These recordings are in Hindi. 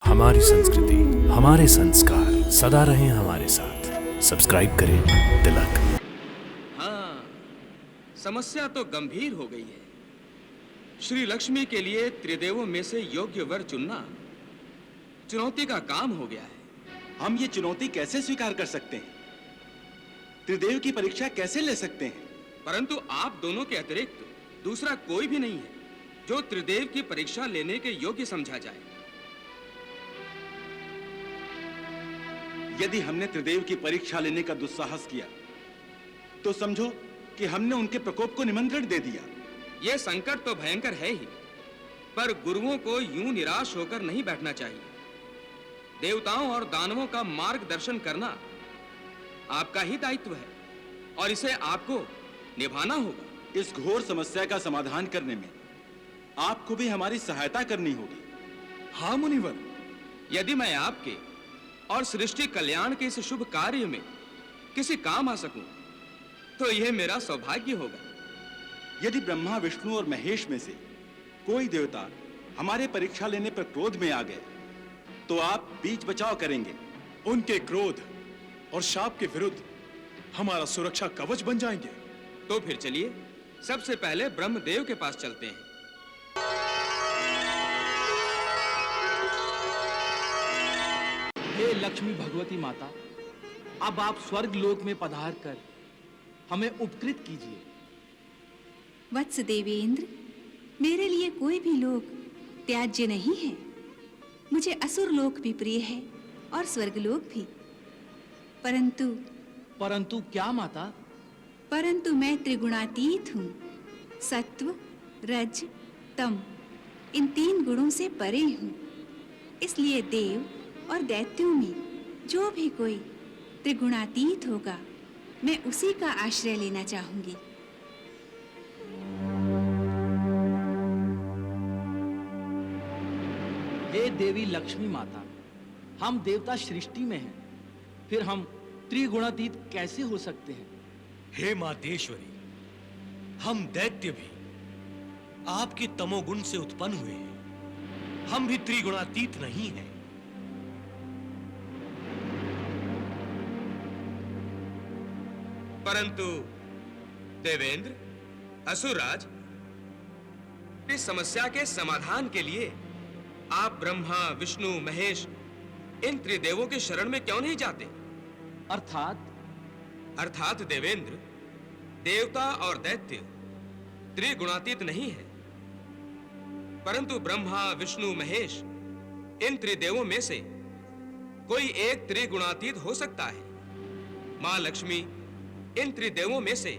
हमारी संस्कृति, हमारे संस्कार सदा रहें हमारे साथ। सब्सक्राइब करें तिलक। हाँ, समस्या तो गंभीर हो गई है। श्री लक्ष्मी के लिए त्रिदेवों में से योग्य वर चुनना चुनौती का काम हो गया है। हम ये चुनौती कैसे स्वीकार कर सकते हैं? त्रिदेव की परीक्षा कैसे ले सकते हैं? परंतु आप दोनों के अतिरिक्त दूसरा कोई भी नहीं है जो त्रिदेव की परीक्षा लेने के योग्य समझा जाए। यदि हमने त्रिदेव की परीक्षा लेने का दुस्साहस किया तो समझो कि हमने उनके प्रकोप को निमंत्रण दे दिया। यह संकट तो भयंकर है ही, पर गुरुओं को यूं निराश होकर नहीं बैठना चाहिए। देवताओं और दानवों का मार्गदर्शन करना आपका ही दायित्व है और इसे आपको निभाना होगा। इस घोर समस्या का समाधान करने में आपको भी हमारी सहायता करनी होगी। हाँ मुनिवर, यदि मैं आपके और सृष्टि कल्याण के इस शुभ कार्य में किसी काम आ सकूं, तो यह मेरा सौभाग्य होगा। यदि ब्रह्मा, विष्णु और महेश में से कोई देवता हमारे परीक्षा लेने पर क्रोध में आ गए, तो आप बीच बचाव करेंगे। उनके क्रोध और शाप के विरुद्ध हमारा सुरक्षा कवच बन जाएंगे। तो फिर चलिए सबसे पहले ब्रह्मदेव के पास चलते हैं। हे लक्ष्मी भगवती माता, अब आप स्वर्ग लोक में पधार कर हमें उपकृत कीजिए। वत्स देवेंद्र, मेरे लिए कोई भी लोक त्याज्य नहीं है। मुझे असुर लोक भी प्रिय है और स्वर्ग लोक भी। परंतु क्या माता? परंतु मैं त्रिगुणातीत हूँ। सत्व, रज, तम, इन 3 गुणों से परे हूँ। इसलिए देव और दैत्यों में जो भी कोई त्रिगुणातीत होगा, मैं उसी का आश्रय लेना चाहूंगी। हे देवी लक्ष्मी माता, हम देवता सृष्टि में हैं, फिर हम त्रिगुणातीत कैसे हो सकते हैं? हे मातेश्वरी, हम दैत्य भी आपके तमोगुण से उत्पन्न हुए हैं। हम भी त्रिगुणातीत नहीं हैं। परंतु देवेंद्र, असुरराज, इस समस्या के समाधान के लिए आप ब्रह्मा, विष्णु, महेश, इन त्रिदेवों के शरण में क्यों नहीं जाते? अर्थात देवेंद्र, देवता और दैत्य त्रिगुणातीत नहीं है, परंतु ब्रह्मा, विष्णु, महेश, इन त्रिदेवों में से कोई एक त्रिगुणातीत हो सकता है। मां लक्ष्मी इन त्रिदेवों में से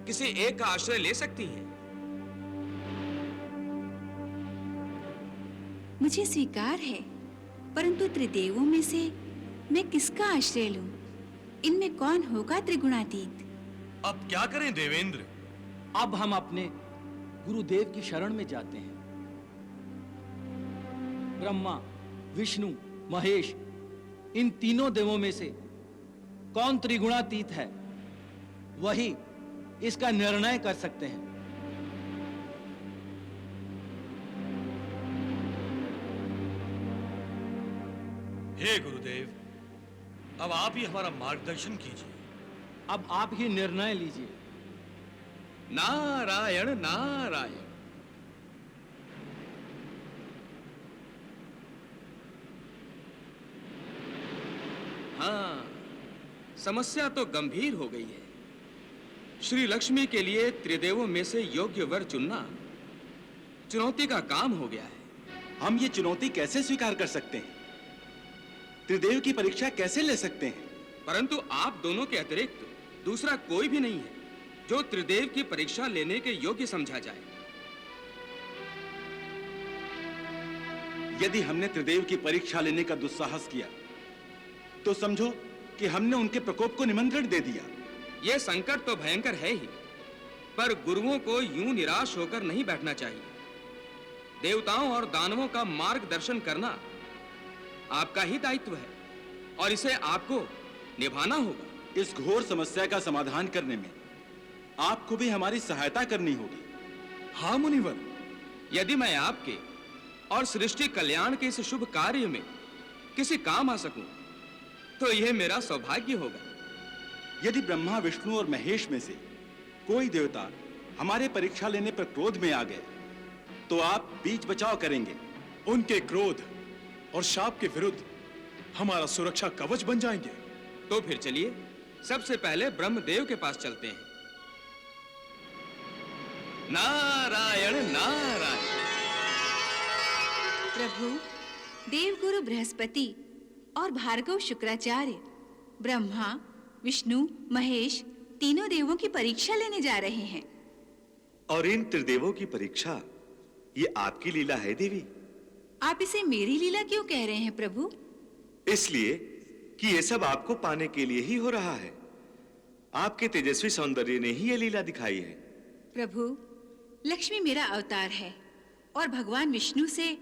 किसी एक का आश्रय ले सकती हैं। मुझे स्वीकार है, परंतु त्रिदेवों में से मैं किसका आश्रय लूं? इनमें कौन होगा त्रिगुणातीत? अब क्या करें देवेंद्र? अब हम अपने गुरुदेव की शरण में जाते हैं। ब्रह्मा, विष्णु, महेश, इन तीनों देवों में से कौन त्रिगुणातीत है, वही इसका निर्णय कर सकते हैं। हे गुरुदेव, अब आप ही हमारा मार्गदर्शन कीजिए। अब आप ही निर्णय लीजिए। नारायण नारायण। हाँ, समस्या तो गंभीर हो गई है। श्री लक्ष्मी के लिए त्रिदेवों में से योग्य वर चुनना चुनौती का काम हो गया है। हम ये चुनौती कैसे स्वीकार कर सकते हैं? त्रिदेव की परीक्षा कैसे ले सकते हैं? परंतु आप दोनों के अतिरिक्त दूसरा कोई भी नहीं है जो त्रिदेव की परीक्षा लेने के योग्य समझा जाए। यदि हमने त्रिदेव की परीक्षा लेने का दुस्साहस किया तो समझो कि हमने उनके प्रकोप को निमंत्रण दे दिया। यह संकट तो भयंकर है ही, पर गुरुओं को यूं निराश होकर नहीं बैठना चाहिए। देवताओं और दानवों का मार्गदर्शन करना आपका ही दायित्व है और इसे आपको निभाना होगा। इस घोर समस्या का समाधान करने में आपको भी हमारी सहायता करनी होगी। हाँ मुनिवर, यदि मैं आपके और सृष्टि कल्याण के इस शुभ कार्य में किसी काम आ सकूं, तो यह मेरा सौभाग्य होगा। यदि ब्रह्मा, विष्णु और महेश में से कोई देवता हमारे परीक्षा लेने पर क्रोध में आ गए, तो आप बीच बचाव करेंगे। उनके क्रोध और शाप के विरुद्ध हमारा सुरक्षा कवच बन जाएंगे। तो फिर चलिए सबसे पहले ब्रह्मदेव के पास चलते हैं। नारायण नारायण। प्रभु, देवगुरु बृहस्पति और भार्गव शुक्राचार्य ब्रह्मा, विष्णु, महेश तीनों देवों की परीक्षा लेने जा रहे हैं। और इन त्रिदेवों की परीक्षा ये आपकी लीला है देवी? आप इसे मेरी लीला क्यों कह रहे हैं प्रभु? इसलिए कि ये सब आपको पाने के लिए ही हो रहा है। आपके तेजस्वी सौंदर्य ने ही ये लीला दिखाई है। प्रभु, लक्ष्मी मेरा अवतार है और भगवान विष्णु से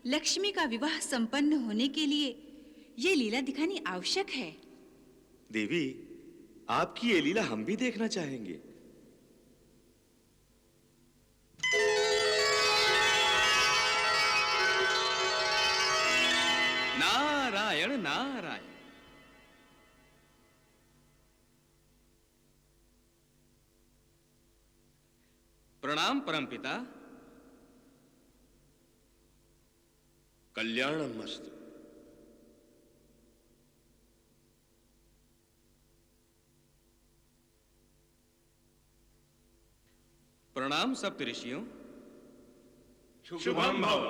लक्ष्मी का विवाह संपन्न होने के लिए ये लीला दिखानी आवश्यक है। देवी, आपकी ये लीला हम भी देखना चाहेंगे। नारायण नारायण। प्रणाम परमपिता। कल्याणमस्तु। प्रणाम सप्तऋषियों। शुभम भव।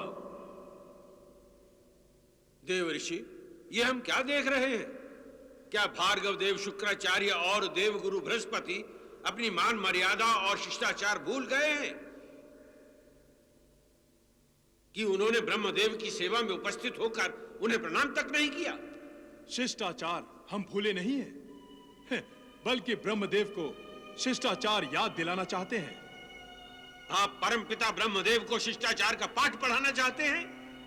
देव ऋषि, ये हम क्या देख रहे हैं? क्या भार्गव देव शुक्राचार्य और देवगुरु बृहस्पति अपनी मान मर्यादा और शिष्टाचार भूल गए हैं कि उन्होंने ब्रह्मदेव की सेवा में उपस्थित होकर उन्हें प्रणाम तक नहीं किया? शिष्टाचार हम भूले नहीं हैं, बल्कि ब्रह्मदेव को शिष्टाचार याद दिलाना चाहते हैं। आप परमपिता ब्रह्मदेव को शिष्टाचार का पाठ पढ़ाना चाहते हैं?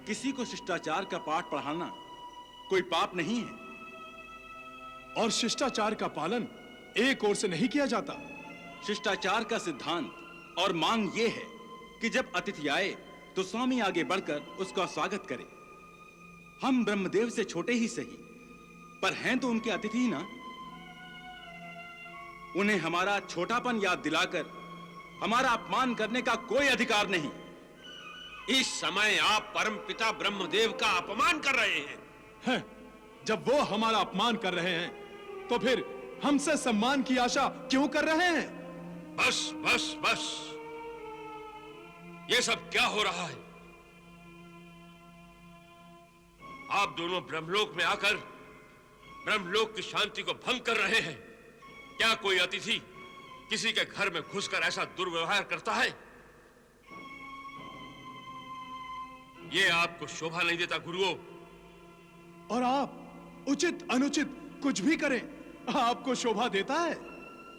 किसी को शिष्टाचार का पाठ पढ़ाना कोई पाप नहीं है। और शिष्टाचार का पालन एक ओर से नहीं किया जाता। शिष्टाचार का सिद्धांत और मांग ये है कि जब अतिथि आए तो स्वामी आगे बढ़कर उसका स्वागत करे। हम ब्रह्मदेव से छोटे ही सही, पर हैं तो उनके अतिथि ही ना। उन्हें हमारा छोटापन याद दिलाकर हमारा अपमान करने का कोई अधिकार नहीं। इस समय आप परमपिता ब्रह्मदेव का अपमान कर रहे हैं। जब वो हमारा अपमान कर रहे हैं तो फिर हमसे सम्मान की आशा क्यों कर रहे हैं? बस बस बस, ये सब क्या हो रहा है? आप दोनों ब्रह्मलोक में आकर ब्रह्मलोक की शांति को भंग कर रहे हैं। क्या कोई अतिथि किसी के घर में घुसकर ऐसा दुर्व्यवहार करता है? ये आपको शोभा नहीं देता गुरुओं। और आप उचित अनुचित कुछ भी करें, आपको शोभा देता है?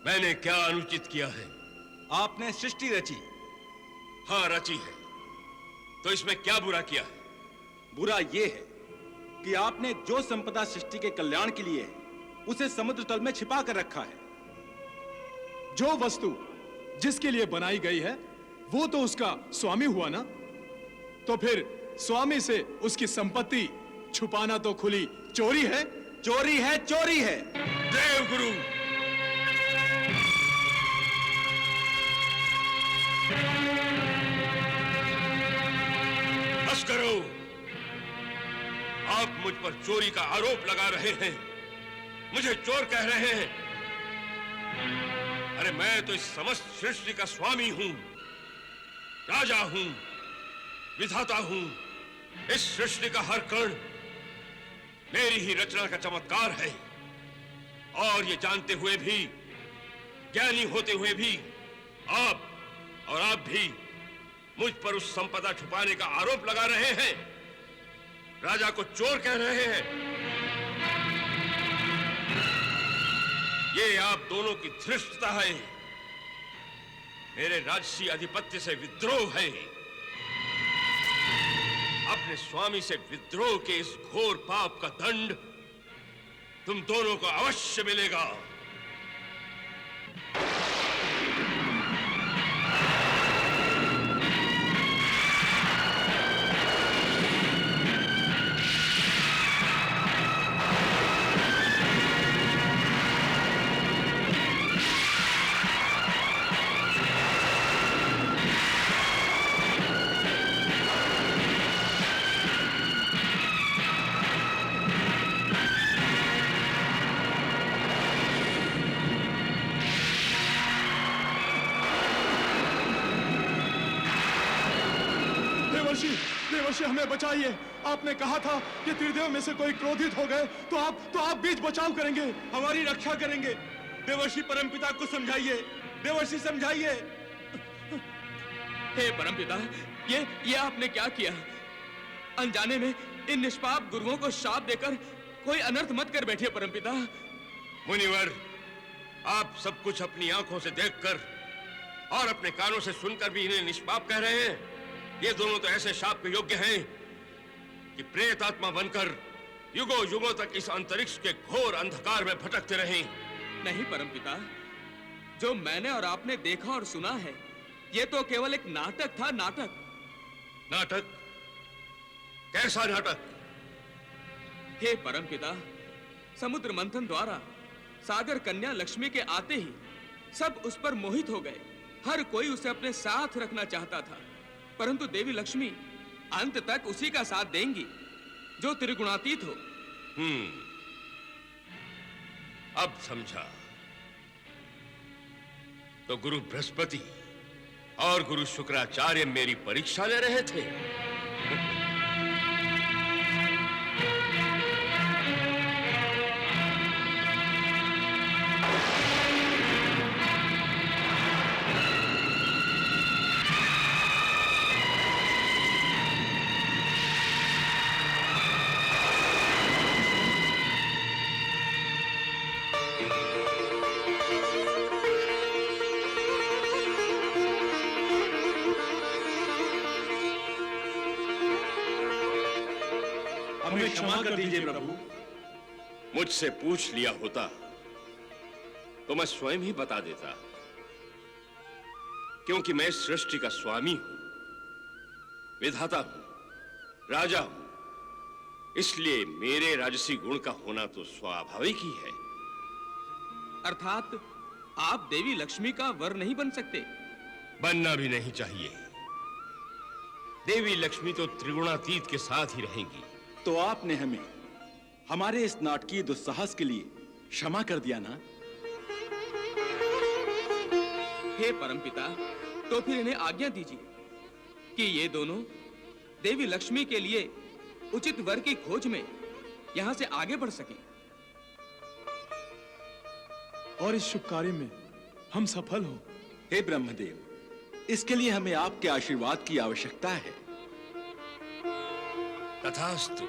मैंने क्या अनुचित किया है? आपने सृष्टि रची। हाँ, रची है। तो इसमें क्या बुरा किया है? बुरा यह है कि आपने जो संपदा सृष्टि के कल्याण के लिए है उसे समुद्र तल में छिपा कर रखा है। जो वस्तु जिसके लिए बनाई गई है वो तो उसका स्वामी हुआ ना। तो फिर स्वामी से उसकी संपत्ति छुपाना तो खुली चोरी है। चोरी है, चोरी है। देवगुरु, बस करो। आप मुझ पर चोरी का आरोप लगा रहे हैं, मुझे चोर कह रहे हैं। अरे मैं तो इस समस्त सृष्टि का स्वामी हूं, राजा हूं, विधाता हूं। इस सृष्टि का हर कण मेरी ही रचना का चमत्कार है। और ये जानते हुए भी, ज्ञानी होते हुए भी, आप भी मुझ पर उस संपदा छुपाने का आरोप लगा रहे हैं, राजा को चोर कह रहे हैं। ये आप दोनों की धृष्टता है, मेरे राजसी अधिपत्य से विद्रोह है। अपने स्वामी से विद्रोह के इस घोर पाप का दंड तुम दोनों को अवश्य मिलेगा। देवर्षि हमें बचाइए। आपने कहा था कि त्रिदेव में से कोई क्रोधित हो गए तो आप बीच बचाव करेंगे, हमारी रक्षा करेंगे। देवर्षि परमपिता को समझाइए, देवर्षि समझाइए। हे परमपिता, ये आपने क्या किया? अनजाने में इन निष्पाप गुरुओं को शाप देकर कोई अनर्थ मत कर बैठिए परमपिता। मुनिवर, आप सब कुछ अपनी आंखों से देखकर और अपने कानों से सुनकर भी इन्हें निष्पाप कह रहे हैं। ये दोनों तो ऐसे शाप के योग्य हैं कि प्रेत आत्मा बनकर युगों युगों तक इस अंतरिक्ष के घोर अंधकार में भटकते रहें। नहीं परमपिता, जो मैंने और आपने देखा और सुना है, ये तो केवल एक नाटक था। नाटक? कैसा नाटक? हे परमपिता, समुद्र मंथन द्वारा सागर कन्या लक्ष्मी के आते ही सब उस पर मोहित हो गए। हर कोई उसे अपने साथ रखना चाहता था, परंतु देवी लक्ष्मी अंत तक उसी का साथ देंगी जो त्रिगुणातीत हो। अब समझा। तो गुरु बृहस्पति और गुरु शुक्राचार्य मेरी परीक्षा ले रहे थे। हमें क्षमा कर दीजिए प्रभु। मुझसे पूछ लिया होता तो मैं स्वयं ही बता देता, क्योंकि मैं सृष्टि का स्वामी हूं, विधाता हूं, राजा हूं। इसलिए मेरे राजसी गुण का होना तो स्वाभाविक ही है। अर्थात आप देवी लक्ष्मी का वर नहीं बन सकते? बनना भी नहीं चाहिए। देवी लक्ष्मी तो त्रिगुणातीत के साथ ही रहेंगी। तो आपने हमें हमारे इस नाटकीय दुस्साहस के लिए क्षमा कर दिया ना? हे परमपिता, तो फिर इन्हें आज्ञा दीजिए कि ये दोनों देवी लक्ष्मी के लिए उचित वर की खोज में यहां से आगे बढ़ सकें। और इस शुभ कार्य में हम सफल हों। हे ब्रह्मदेव, इसके लिए हमें आपके आशीर्वाद की आवश्यकता है। तथास्तु।